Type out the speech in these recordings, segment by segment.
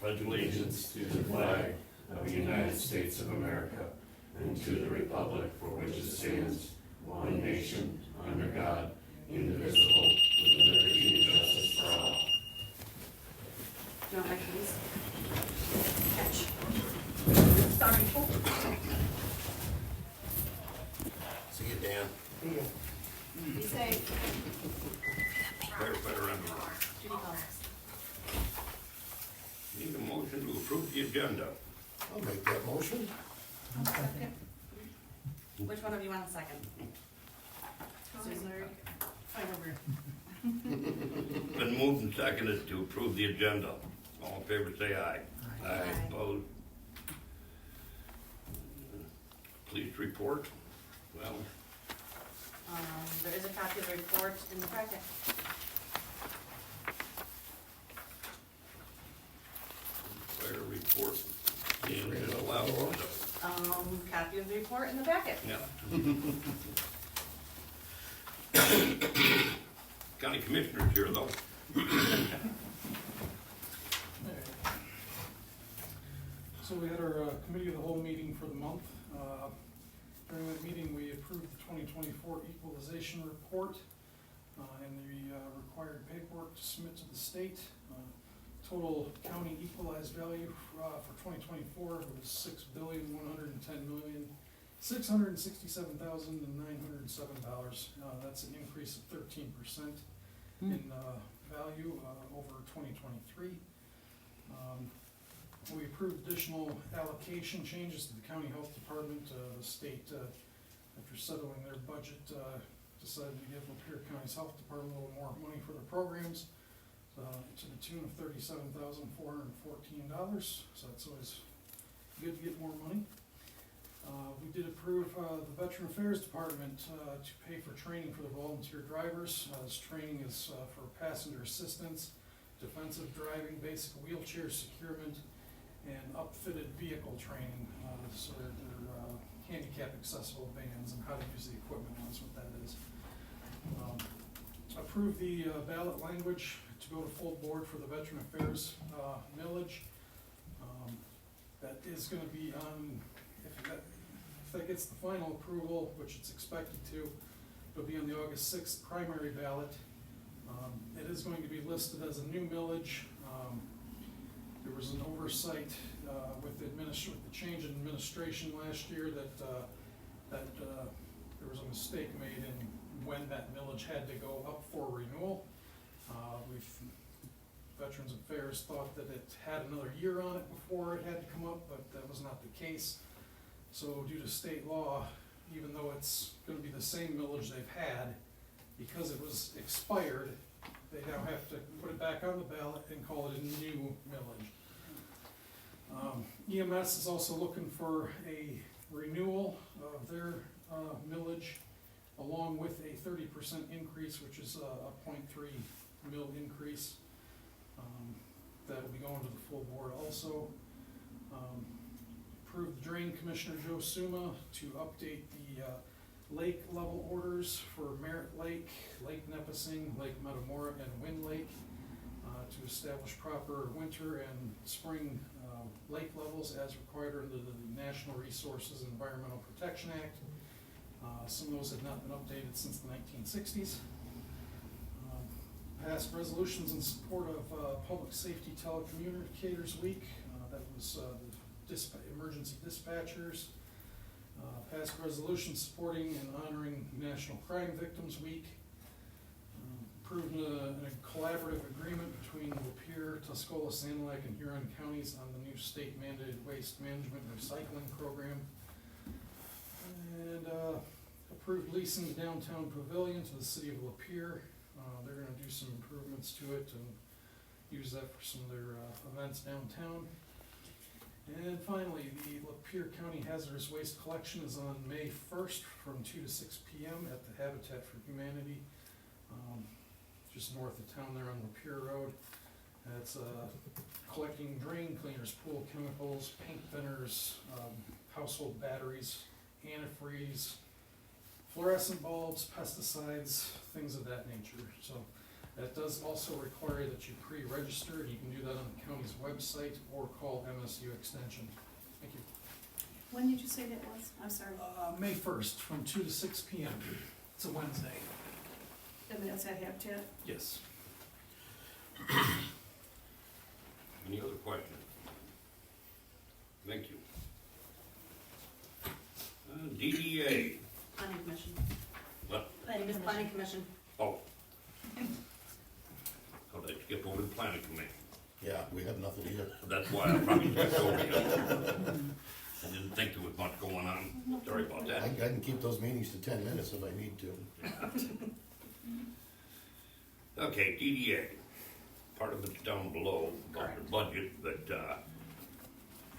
pledge allegiance to the flag of the United States of America and to the republic for which it stands, one nation, under God, indivisible, with liberty and justice for all. Do you want my keys? Catch. Sorry. See you, Dan. Be safe. Better under. Judy calls. Need a motion to approve the agenda. I'll make that motion. Which one of you want a second? Suzy. Fight over here. Been moved and seconded to approve the agenda. All in favor say aye. Aye. Opposed? Police report. Well, There is a copy of the report in the packet. fire report. Being read aloud. Copy of the report in the packet. Yeah. County Commissioner's here though. So we had our committee of the whole meeting for the month. During that meeting, we approved the 2024 equalization report and the required paperwork to submit to the state. Total county equalized value for 2024 was $6,110,667,907. That's an increase of 13% in value over 2023. We approved additional allocation changes to the county health department. The state, after settling their budget, decided to give Lapeer County's health department a little more money for their programs, to the tune of $37,414. So that's always good to get more money. We did approve the Veteran Affairs Department to pay for training for the volunteer drivers. This training is for passenger assistance, defensive driving, basic wheelchair securement, and upfitted vehicle training. So they're handicap accessible vans and how to use the equipment. That's what that is. Approve the ballot language to go to full board for the Veteran Affairs millage. That is going to be on, if that gets the final approval, which it's expected to, it'll be on the August 6th primary ballot. It is going to be listed as a new millage. There was an oversight with the change in administration last year that there was a mistake made in when that millage had to go up for renewal. Veterans Affairs thought that it had another year on it before it had to come up, but that was not the case. So due to state law, even though it's going to be the same millage they've had, because it was expired, they now have to put it back on the ballot and call it a new millage. EMS is also looking for a renewal of their millage, along with a 30% increase, which is a 0.3 mil increase. That'll be going to the full board also. Approved Drain Commissioner Joe Suma to update the lake level orders for Merritt Lake, Lake Nipissing, Lake Metamora, and Wind Lake to establish proper winter and spring lake levels as required under the National Resources and Environmental Protection Act. Some of those have not been updated since the 1960s. Passed resolutions in support of Public Safety Telecommunicators Week. That was the emergency dispatchers. Passed resolutions supporting and honoring National Crime Victims Week. Approved a collaborative agreement between Lapeer, Tuscola, Sanilac, and Huron counties on the new state mandated waste management and recycling program. And approved leasing the downtown pavilion to the city of Lapeer. They're going to do some improvements to it and use that for some of their events downtown. And finally, the Lapeer County Hazardous Waste Collection is on May 1st from 2 to 6 p.m. at the Habitat for Humanity, just north of town there on Lapeer Road. It's collecting drain cleaners, pool chemicals, paint thinners, household batteries, antifreeze, fluorescent bulbs, pesticides, things of that nature. So That does also require that you pre-register, and you can do that on the county's website or call MSU Extension. Thank you. When did you say that was? I'm sorry. May 1st, from 2 to 6 p.m. It's a Wednesday. The minutes I have to. Yes. Any other questions? Thank you. DDA. Planning Commission. What? Planning Commission. Oh. Oh, they skipped over the planning commission. Yeah, we have nothing either. That's why I probably skipped over it. I didn't think there was much going on. Sorry about I that. can keep those meetings to 10 minutes if I need to. Okay, DDA. Part of it's down below about the budget, but,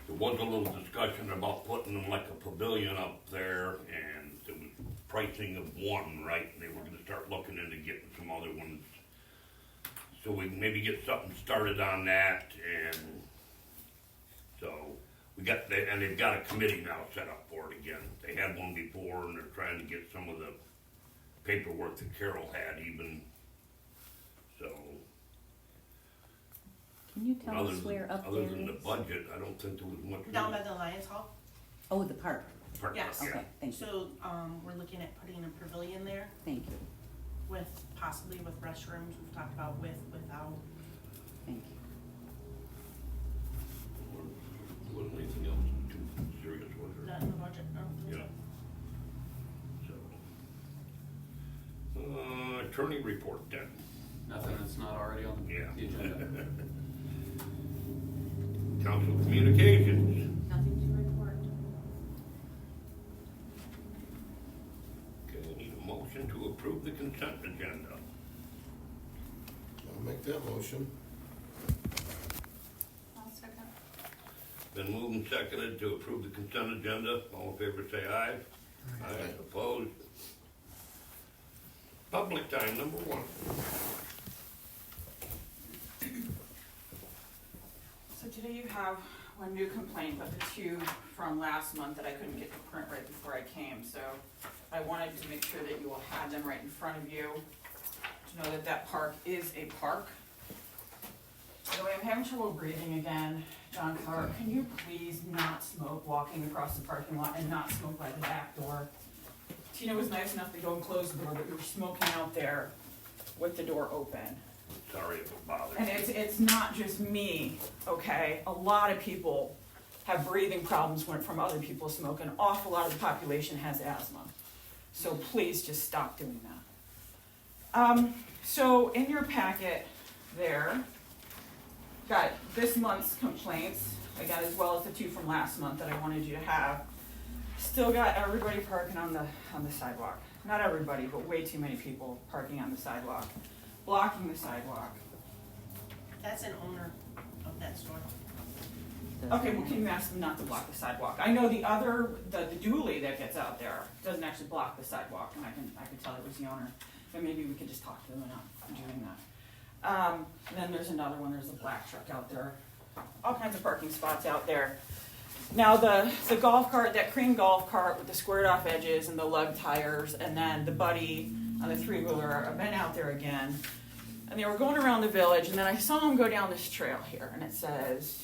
there was a little discussion about putting like a pavilion up there, and there was pricing of one, right? And they were gonna start looking into getting some other ones. So we can maybe get something started on that, and so we got, and they've got a committee now set up for it again. They had one before, and they're trying to get some of the paperwork that Carol had even, so. Can you tell Other us where than, up other there than the is? budget, I don't think there was much. Down by the Lions Hall? Oh, the park. Part- Yes. yeah. Okay, thank you, So, we're looking at putting a pavilion there thank you, with, possibly with restrooms, we've talked about with, without. thank you. Wasn't anything else too serious, was Is there? that in the budget? No? Yeah. So, attorney report then. Nothing that's not already on Yeah. the agenda. Council communications. Nothing to report. Okay, I need a motion to approve the consent agenda. I'll make that motion. I'll second. Been moved and seconded to approve the consent agenda. All in favor say aye. Aye. Opposed? Public time, number one. So today you have one new complaint, but the two from last month that I couldn't get to print right before I came, so I wanted to make sure that you all had them right in front of you, to know that that park is a park. By the way, I'm having trouble breathing again. John Clark, can you please not smoke walking across the parking lot and not smoke by the back door? Tina was nice enough to go and close the door, but you were smoking out there with the door open. Sorry if it bothers And you. it's not just me, okay? A lot of people have breathing problems from other people smoke. An awful lot of the population has asthma. So please just stop doing that. So in your packet there, got this month's complaints, again, as well as the two from last month that I wanted you to have. Still got everybody parking on the sidewalk. Not everybody, but way too many people parking on the sidewalk, blocking the sidewalk. That's an owner of that store. Okay, well, can you ask them not to block the sidewalk? I know the dually that gets out there doesn't actually block the sidewalk, and I can tell it was the owner. But maybe we could just talk to them and not doing that. And then there's another one, there's a black truck out there. All kinds of parking spots out there. Now the golf cart, that cream golf cart with the squared off edges and the lug tires, and then the Buddy on the 3-wheeler, I've been out there again. And they were going around the village, and then I saw them go down this trail here, and it says,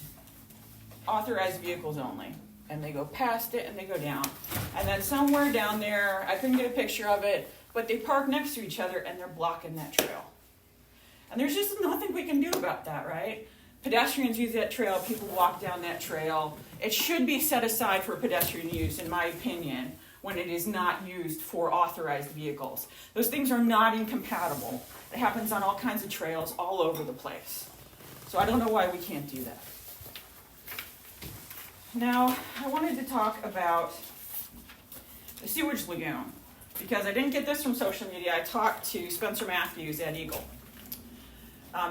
authorized vehicles only. And they go past it and they go down. And then somewhere down there, I couldn't get a picture of it, but they park next to each other and they're blocking that trail. And there's just nothing we can do about that, right? Pedestrians use that trail, people walk down that trail. It should be set aside for pedestrian use, in my opinion, when it is not used for authorized vehicles. Those things are not incompatible. It happens on all kinds of trails all over the place. So I don't know why we can't do that. Now, I wanted to talk about the sewage lagoon, because I didn't get this from social media. I talked to Spencer Matthews at Eagle.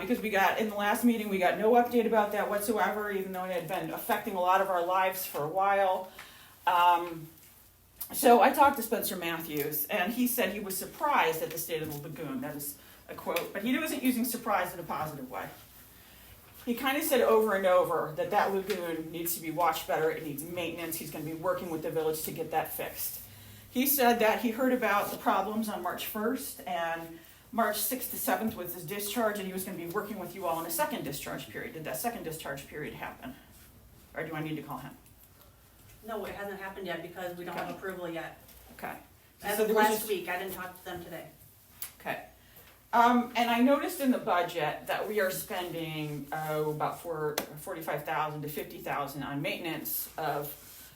Because in the last meeting, we got no update about that whatsoever, even though it had been affecting a lot of our lives for a while. So I talked to Spencer Matthews, and he said he was surprised at the state of the lagoon. That is a quote, but he wasn't using surprise in a positive way. He kind of said over and over that that lagoon needs to be watched better, it needs maintenance, he's going to be working with the village to get that fixed. He said that he heard about the problems on March 1st, and March 6th to 7th was his discharge, and he was gonna be working with you all in a second discharge period. Did that second discharge period happen? Or do I need to call him? No, it hasn't happened yet because we don't have Okay. approval yet. Okay. As So of there was last just- week, I didn't talk to them today. Okay. And I noticed in the budget that we are spending, about 45,000 to 50,000 on maintenance of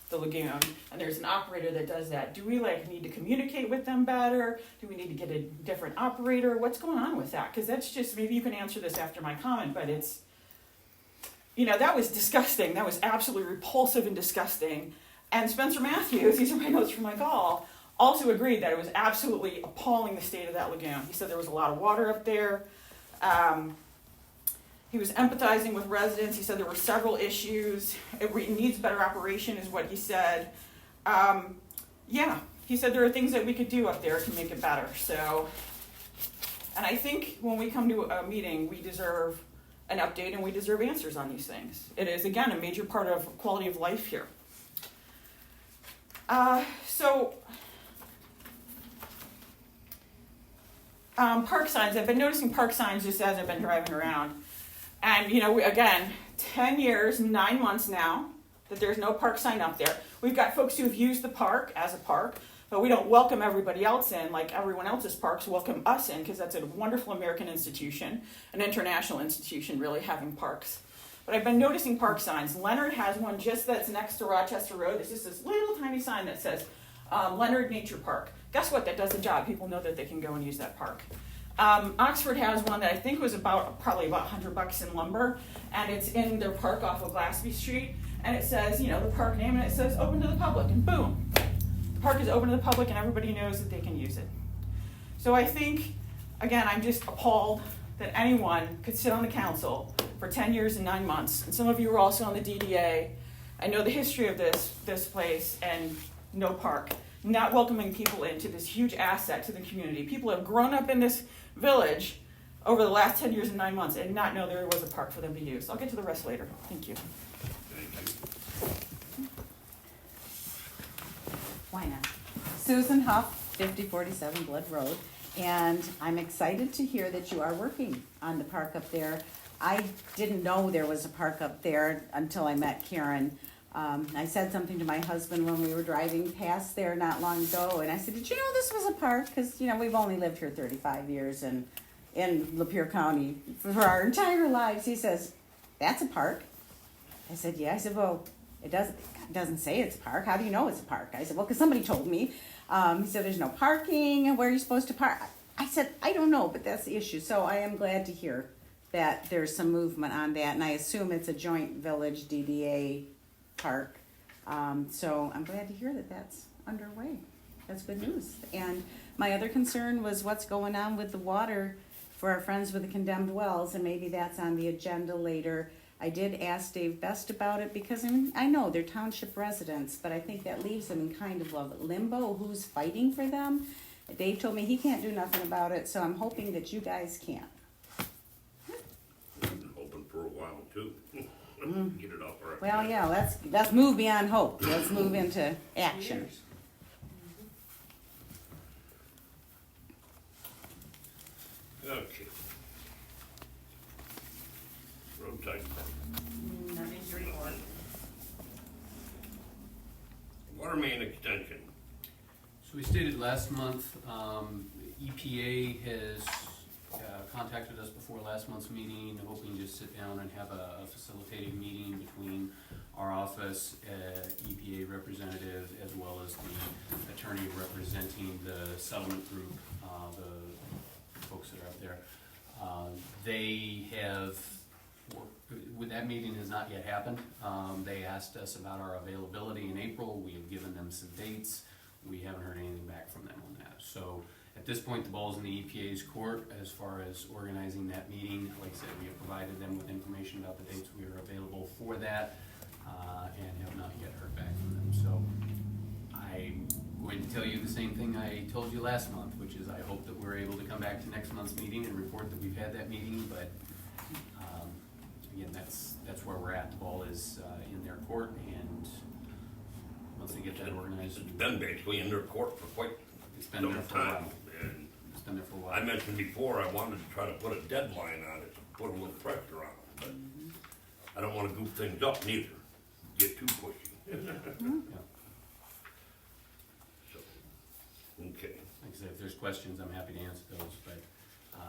the lagoon, and there's an operator that does that. Do we need to communicate with them better? Do we need to get a different operator? What's going on with that? Because that's just, maybe you can answer this after my comment, but it's, that was disgusting. That was absolutely repulsive and disgusting. And Spencer Matthews, these are my notes from my call, also agreed that it was absolutely appalling, the state of that lagoon. He said there was a lot of water up there. He was empathizing with residents. He said there were several issues. It needs better operation is what he said. He said there are things that we could do up there to make it better. So, and I think when we come to a meeting, we deserve an update and we deserve answers on these things. It is, again, a major part of quality of life here. Park signs. I've been noticing park signs just as I've been driving around. And, again, 10 years, 9 months now that there's no park sign up there. We've got folks who have used the park as a park, but we don't welcome everybody else in like everyone else's parks welcome us in, because that's a wonderful American institution, an international institution, really, having parks. But I've been noticing park signs. Leonard has one just that's next to Rochester Road. It's just this little tiny sign that says Leonard Nature Park. Guess what? That does the job. People know that they can go and use that park. Oxford has one that I think was probably about $100 in lumber, and it's in their park off of Glassby Street, and it says, the park name, and it says open to the public, and boom, the park is open to the public, and everybody knows that they can use it. So I think, again, I'm just appalled that anyone could sit on the council for 10 years and 9 months, and some of you are also on the DDA. I know the history of this place, and no park, not welcoming people into this huge asset to the community. People have grown up in this village over the last 10 years and 9 months and not know there was a park for them to use. I'll get to the rest later. Thank you. Why not? Susan Huff, 5047 Blood Road, and I'm excited to hear that you are working on the park up there. I didn't know there was a park up there until I met Karen. I said something to my husband when we were driving past there not long ago, and I said, did you know this was a park? Because, we've only lived here 35 years and in Lapeer County for our entire lives. He says, that's a park. I said, yeah. I said, well, it doesn't say it's a park. How do you know it's a park? I said, well, because somebody told me. He said, there's no parking, and where are you supposed to park? I said, I don't know, but that's the issue. So I am glad to hear that there's some movement on that, and I assume it's a joint village DDA park. So I'm glad to hear that that's underway. That's good news. And my other concern was what's going on with the water for our friends with the condemned wells, and maybe that's on the agenda later. I did ask Dave Best about it because I know they're township residents, but I think that leaves them in kind of a limbo. Who's fighting for them? Dave told me he can't do nothing about it, so I'm hoping that you guys can. I've been hoping for a while too. Get it off our. Well, yeah, let's move beyond hope. Let's move into action. Okay. Roadside park. Nothing to report. Water main extension. So we stated last month, EPA has contacted us before last month's meeting, hoping to sit down and have a facilitated meeting between our office, EPA representative, as well as the attorney representing the settlement group, the folks that are up there. They have, that meeting has not yet happened. They asked us about our availability in April. We have given them some dates. We haven't heard anything back from them on that. So at this point, the ball's in the EPA's court as far as organizing that meeting. Like I said, we have provided them with information about the dates we are available for that, and have not yet heard back from them. So I'm going to tell you the same thing I told you last month, which is I hope that we're able to come back to next month's meeting and report that we've had that meeting, but again, that's where we're at. The ball is in their court, and once they get that organized, It's been basically in their court for quite it's been there for a some time. while. And It's been there for a while. I mentioned before, I wanted to try to put a deadline on it, to put a little pressure on it, but I don't wanna goof things up neither, get too pushy. Yeah. So, okay. Like I said, if there's questions, I'm happy to answer those, but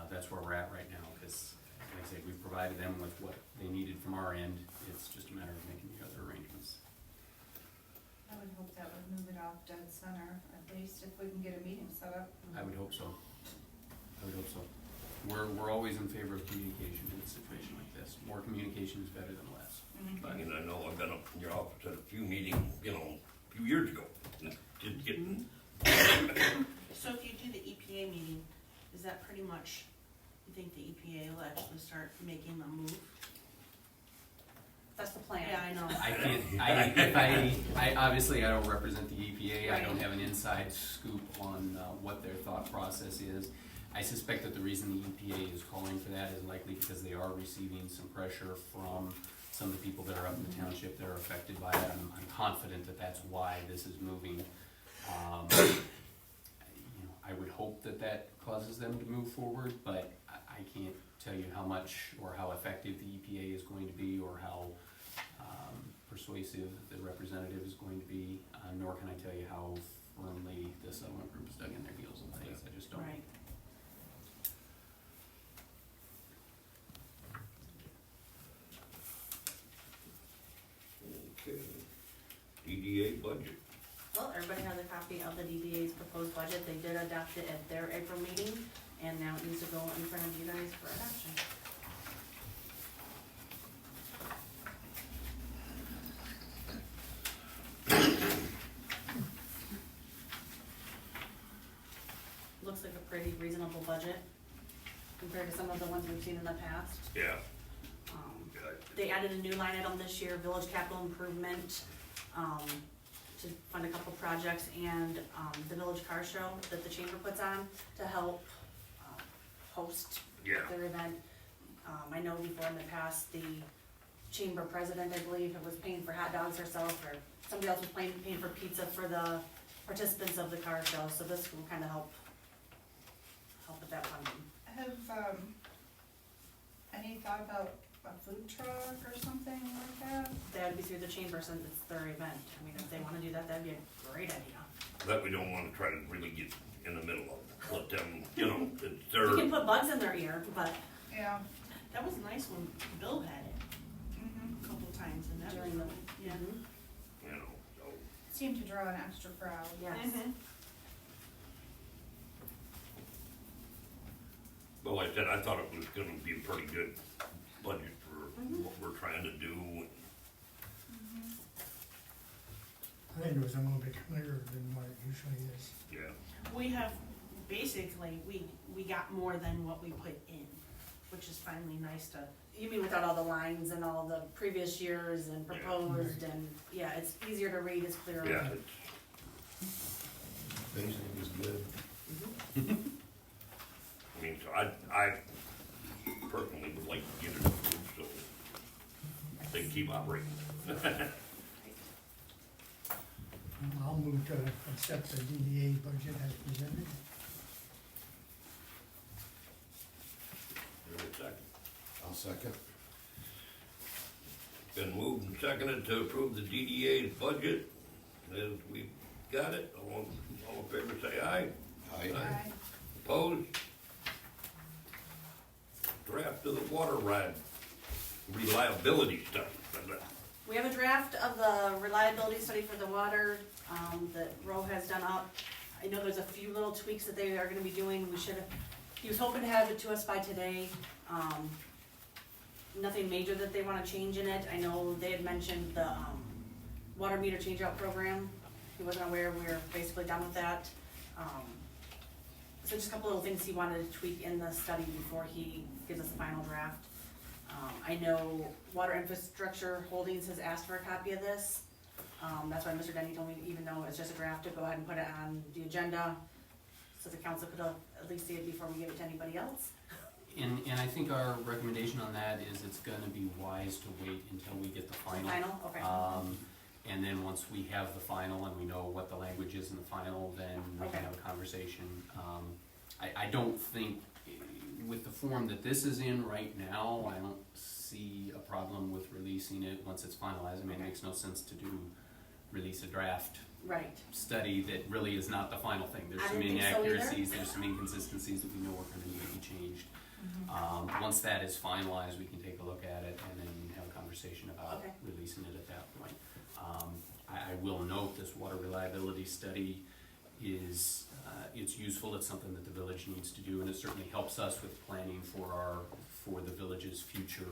that's where we're at right now, because, like I said, we've provided them with what they needed from our end. It's just a matter of making the other arrangements. I would hope that would move it off dead center, at least if we can get a meeting set up. I would hope so. I would hope so. We're always in favor of communication in a situation like this. More communication is better than less. I mean, I know I've been up in your office at a few meetings, you know, a few years ago, just getting, So if you do the EPA meeting, is that pretty much, you think the EPA will actually start making the move? That's the plan. Yeah, I know. I obviously I don't represent the EPA. I don't have an inside scoop on what their thought process is. I suspect that the reason the EPA is calling for that is likely because they are receiving some pressure from some of the people that are up in the township that are affected by it. I'm confident that that's why this is moving. I would hope that that causes them to move forward, but I can't tell you how much or how effective the EPA is going to be or how persuasive the representative is going to be, nor can I tell you how firmly the settlement group is dug in their heels on things. I just don't. Right. okay, DDA budget. Well, everybody has a copy of the DDA's proposed budget. They did adopt it at their April meeting, and now it needs to go in front of you guys for adoption. Looks like a pretty reasonable budget compared to some of the ones we've seen in the past. Yeah. They added a new line item this year, village capital improvement, to fund a couple projects, and the village car show that the chamber puts on to help host Yeah. their event. I know before in the past, the chamber president, I believe, was paying for hot dogs herself, or somebody else was paying for pizza for the participants of the car show, so this will kind of help with that funding. Have, any thought about a food truck or something like that? That would be through the chamber since it's their event. I mean, if they wanna do that, that'd be a great idea. That we don't wanna try to really get in the middle of, let them, you know, it's their, You can put bugs in their ear, but Yeah. that was nice when Bill had it Mm-hmm. a couple times and that was during the, really, yeah. you know, so. Seemed to draw an extra crowd. Yes. Well, like I said, I thought it was gonna be a pretty good budget for what we're trying to do. I think it was a little bit clearer than what it usually is. Yeah. We have, basically, we got more than what we put in, which is finally nice to, you mean without all the lines and all the previous years and Yeah. proposed and, yeah, it's easier to read, it's clearer. Yeah, Basically, was good. I mean, so I personally would like to get it approved, so they can keep operating. I'll move to accept the DDA budget as presented. Give it a second. I'll second. Been moved and seconded to approve the DDA's budget. As we got it, all in favor say aye. Aye. Opposed? Draft of the water ride reliability study. We have a draft of the reliability study for the water, that Roe has done up. I know there's a few little tweaks that they are gonna be doing, he was hoping to have it to us by today. Nothing major that they wanna change in it, I know they had mentioned the, water meter changeout program, he wasn't aware, we were basically done with that. So just a couple little things he wanted to tweak in the study before he gives us the final draft. I know Water Infrastructure Holdings has asked for a copy of this. That's why Mr. Denny told me, even though it's just a draft, to go ahead and put it on the agenda, so the council could at least see it before we give it to anybody else. And I think our recommendation on that is it's gonna be wise to wait until we get the final. Final, okay. And then once we have the final and we know what the language is in the final, then we Okay. can have a conversation. I don't think, with the form that this is in right now, I don't see a problem with releasing it once it's finalized. I mean, it makes no sense to release a draft Right. study that really is not the final thing. There's I some didn't think so either. inaccuracies, there's some inconsistencies that we know are gonna need to be changed. Once that is finalized, we can take a look at it and then have a conversation about Okay. releasing it at that point. I will note this water reliability study is, it's useful, it's something that the village needs to do, and it certainly helps us with planning for the village's future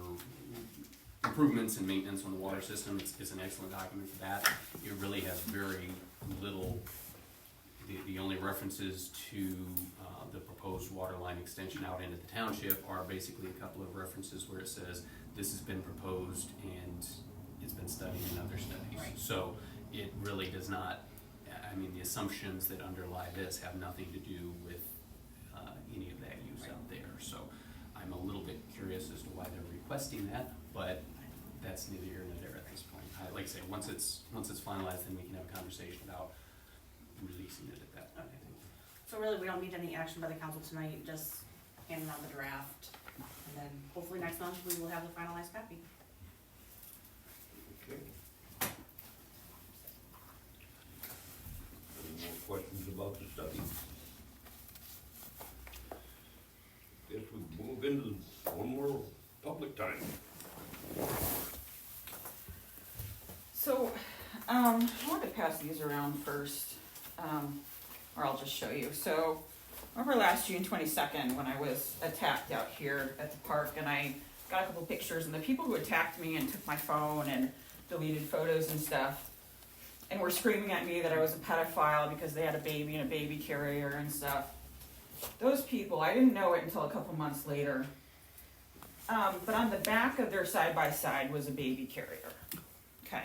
improvements and maintenance on the water system. It's an excellent document for that. It really has very little, the only references to the proposed water line extension out into the township are basically a couple of references where it says this has been proposed and it's been studied in other studies. Right. So it really does not, I mean, the assumptions that underlie this have nothing to do with any of that use out there. So I'm a little bit curious as to why they're requesting that, but that's neither here nor there at this point. Like I say, once it's finalized, then we can have a conversation about releasing it at that point, I think. So really, we don't need any action by the council tonight, just handing out the draft. And then hopefully next month, we will have the finalized copy. Okay. Any more questions about the study? Guess we move into one more public time. So, I want to pass these around first, or I'll just show you. So, remember last June 22nd when I was attacked out here at the park, and I got a couple pictures, and the people who attacked me and took my phone and deleted photos and stuff, and were screaming at me that I was a pedophile because they had a baby and a baby carrier and stuff. Those people, I didn't know it until a couple months later, but on the back of their side-by-side was a baby carrier. Okay.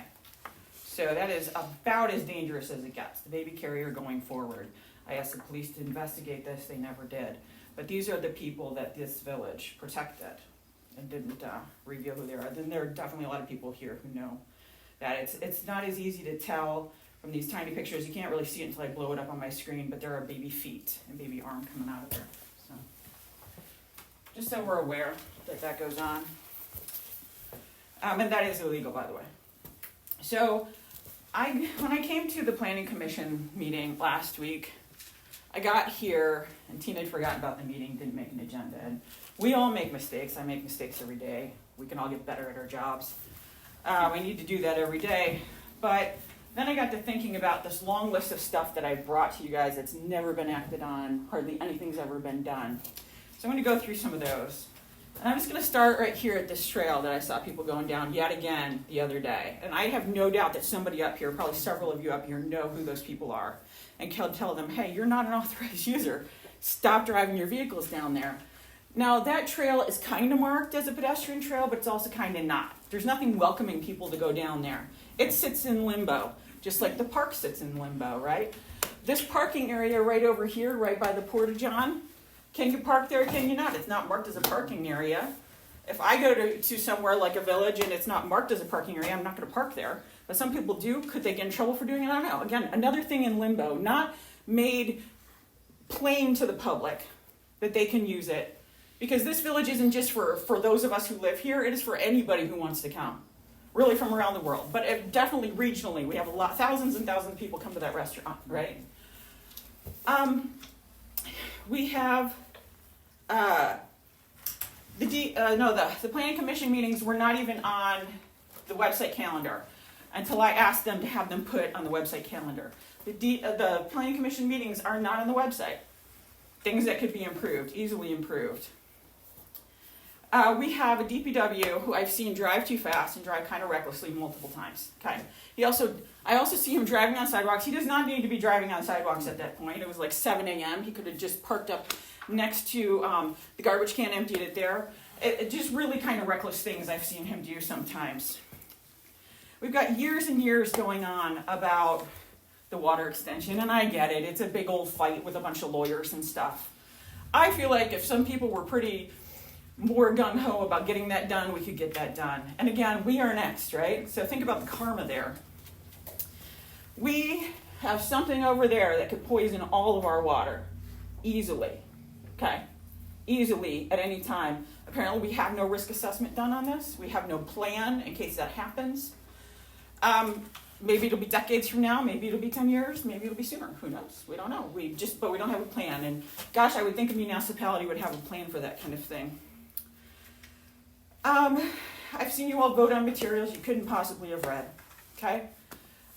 So that is about as dangerous as it gets, the baby carrier going forward. I asked the police to investigate this, they never did. But these are the people that this village protected and didn't reveal who they are. Then there are definitely a lot of people here who know that. It's not as easy to tell from these tiny pictures. You can't really see it until I blow it up on my screen, but there are baby feet and baby arm coming out of there. So, just so we're aware that that goes on. And that is illegal, by the way. So, when I came to the planning commission meeting last week, I got here, and Tina had forgotten about the meeting, didn't make an agenda. And we all make mistakes. I make mistakes every day. We can all get better at our jobs. We need to do that every day. But then I got to thinking about this long list of stuff that I brought to you guys that's never been acted on, hardly anything's ever been done. So I'm going to go through some of those. And I'm just going to start right here at this trail that I saw people going down yet again the other day. And I have no doubt that somebody up here, probably several of you up here, know who those people are. And can tell them, hey, you're not an authorized user. Stop driving your vehicles down there. Now, that trail is kind of marked as a pedestrian trail, but it's also kind of not. There's nothing welcoming people to go down there. It sits in limbo, just like the park sits in limbo, right? This parking area right over here, right by the Porta-John, can you park there or can you not? It's not marked as a parking area. If I go to somewhere like a village and it's not marked as a parking area, I'm not going to park there. But some people do. Could they get in trouble for doing it? I don't know. Again, another thing in limbo, not made plain to the public that they can use it. Because this village isn't just for those of us who live here. It is for anybody who wants to come, really from around the world. But definitely regionally, we have thousands and thousands of people come to that restaurant, right? We have the planning commission meetings were not even on the website calendar until I asked them to have them put on the website calendar. The planning commission meetings are not on the website. Things that could be improved, easily improved. We have a DPW who I've seen drive too fast and drive kind of recklessly multiple times. Okay. I also see him driving on sidewalks. He does not need to be driving on sidewalks at that point. It was like 7 a.m. He could have just parked up next to the garbage can, emptied it there. It just really kind of reckless things I've seen him do sometimes. We've got years and years going on about the water extension, and I get it. It's a big old fight with a bunch of lawyers and stuff. I feel like if some people were pretty more gung-ho about getting that done, we could get that done. And again, we are next, right? So think about the karma there. We have something over there that could poison all of our water, easily. okay? Easily at any time. Apparently we have no risk assessment done on this. We have no plan in case that happens. Maybe it'll be decades from now, maybe it'll be 10 years, maybe it'll be sooner, who knows? We don't know. But we don't have a plan. And gosh, I would think a municipality would have a plan for that kind of thing. I've seen you all vote on materials you couldn't possibly have read, okay?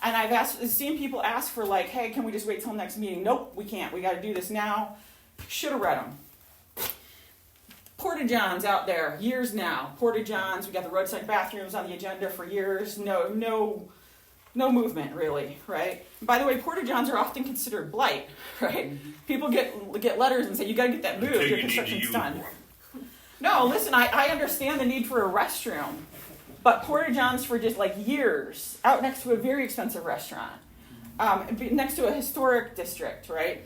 And I've seen people ask for like, hey, can we just wait till next meeting? Nope, we can't. We gotta do this now. Should have read them. Porta-johns out there, years now. Porta-johns, we got the roadside bathrooms on the agenda for years. No movement, really, right? And by the way, porta-johns are often considered blight, right? Mm-hmm. People get letters and say, you gotta get that moved, your construction's done. No, listen, I understand the need for a restroom, but porta-johns for just like years, out next to a very expensive restaurant, next to a historic district, right?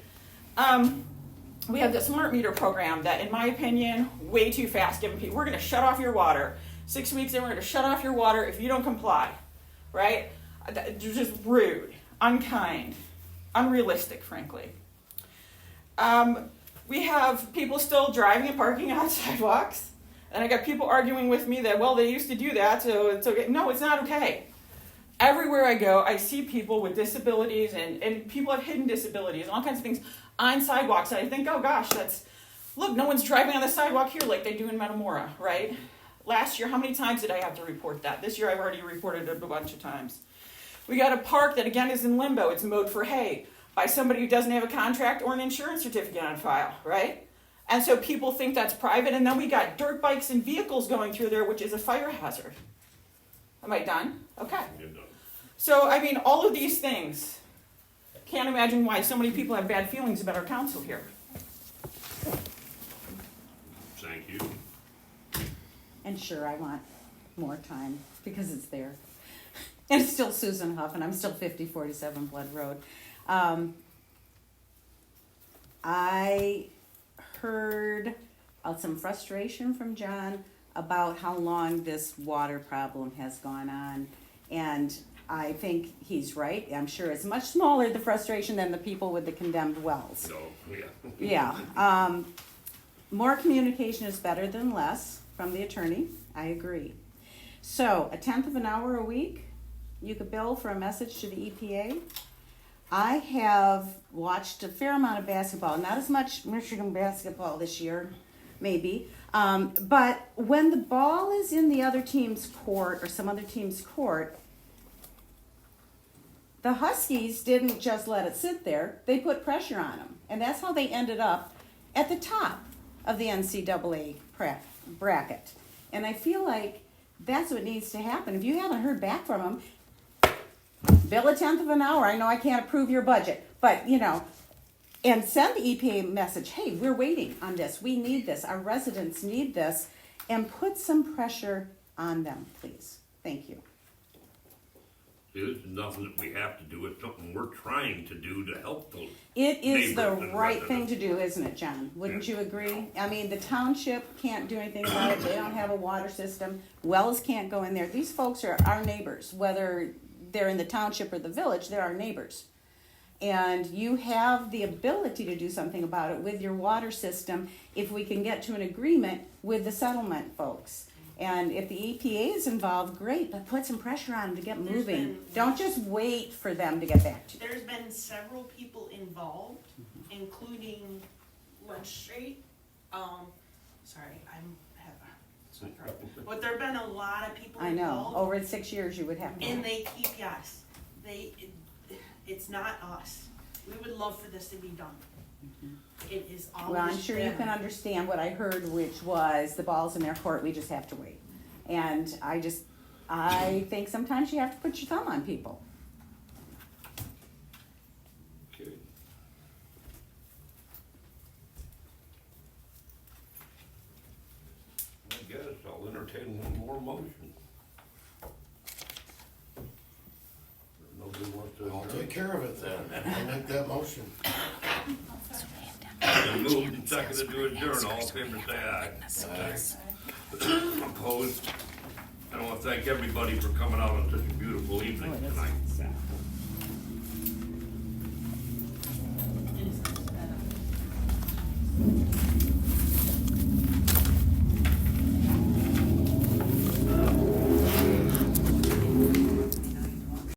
We have the smart meter program that, in my opinion, way too fast, giving people, we're gonna shut off your water. 6 weeks in, we're gonna shut off your water if you don't comply, right? Just rude, unkind, unrealistic, frankly. We have people still driving and parking on sidewalks, and I got people arguing with me that, well, they used to do that, so it's okay. No, it's not okay. Everywhere I go, I see people with disabilities, and people have hidden disabilities, and all kinds of things on sidewalks, and I think, oh gosh, look, no one's driving on the sidewalk here like they do in Metamora, right? Last year, how many times did I have to report that? This year, I've already reported it a bunch of times. We got a park that, again, is in limbo. It's mowed for hay by somebody who doesn't have a contract or an insurance certificate on file, right? And so people think that's private, and then we got dirt bikes and vehicles going through there, which is a fire hazard. Am I done? Okay. You're done. So, I mean, all of these things, can't imagine why so many people have bad feelings about our council here. Thank you. And sure, I want more time because it's there. And it's still Susan Huff, and I'm still 5047 Blood Road. I heard some frustration from John about how long this water problem has gone on, and I think he's right. I'm sure it's much smaller, the frustration, than the people with the condemned wells. So, yeah. Yeah. More communication is better than less from the attorney. I agree. So, 1/10 of an hour a week, you could bill for a message to the EPA. I have watched a fair amount of basketball, not as much Michigan basketball this year, maybe. But when the ball is in the other team's court or some other team's court, the Huskies didn't just let it sit there. They put pressure on them. And that's how they ended up at the top of the NCAA bracket. And I feel like that's what needs to happen. If you haven't heard back from them, bill 1/10 of an hour. I know I can't approve your budget, but and send the EPA message, hey, we're waiting on this. We need this. Our residents need this. And put some pressure on them, please. Thank you. See, this is nothing that we have to do. It's something we're trying to do to help those. It is the neighbors and right thing residents. to do, isn't it, John? Wouldn't you agree? I mean, the township can't do anything about it. They don't have a water system. Wells can't go in there. These folks are our neighbors, whether they're in the township or the village, they're our neighbors. And you have the ability to do something about it with your water system if we can get to an agreement with the settlement folks. And if the EPA is involved, great, but put some pressure on them to get moving. Don't just wait for them to get back to you. There's been several people involved, including Leichliter. But there've been a lot of people I know, involved. over 6 years you would have to. And they keep, it's not us. We would love for this to be done. It is always Well, I'm sure you them. can understand what I heard, which was the ball's in their court, we just have to wait. And I think sometimes you have to put your thumb on people. Okay. I guess I'll entertain one more motion. Nobody wants to. I'll take care of it then. I'll make that motion. Been moved and seconded to adjourn. All in favor, say aye. Opposed? I want to thank everybody for coming out on such a beautiful evening tonight. It is.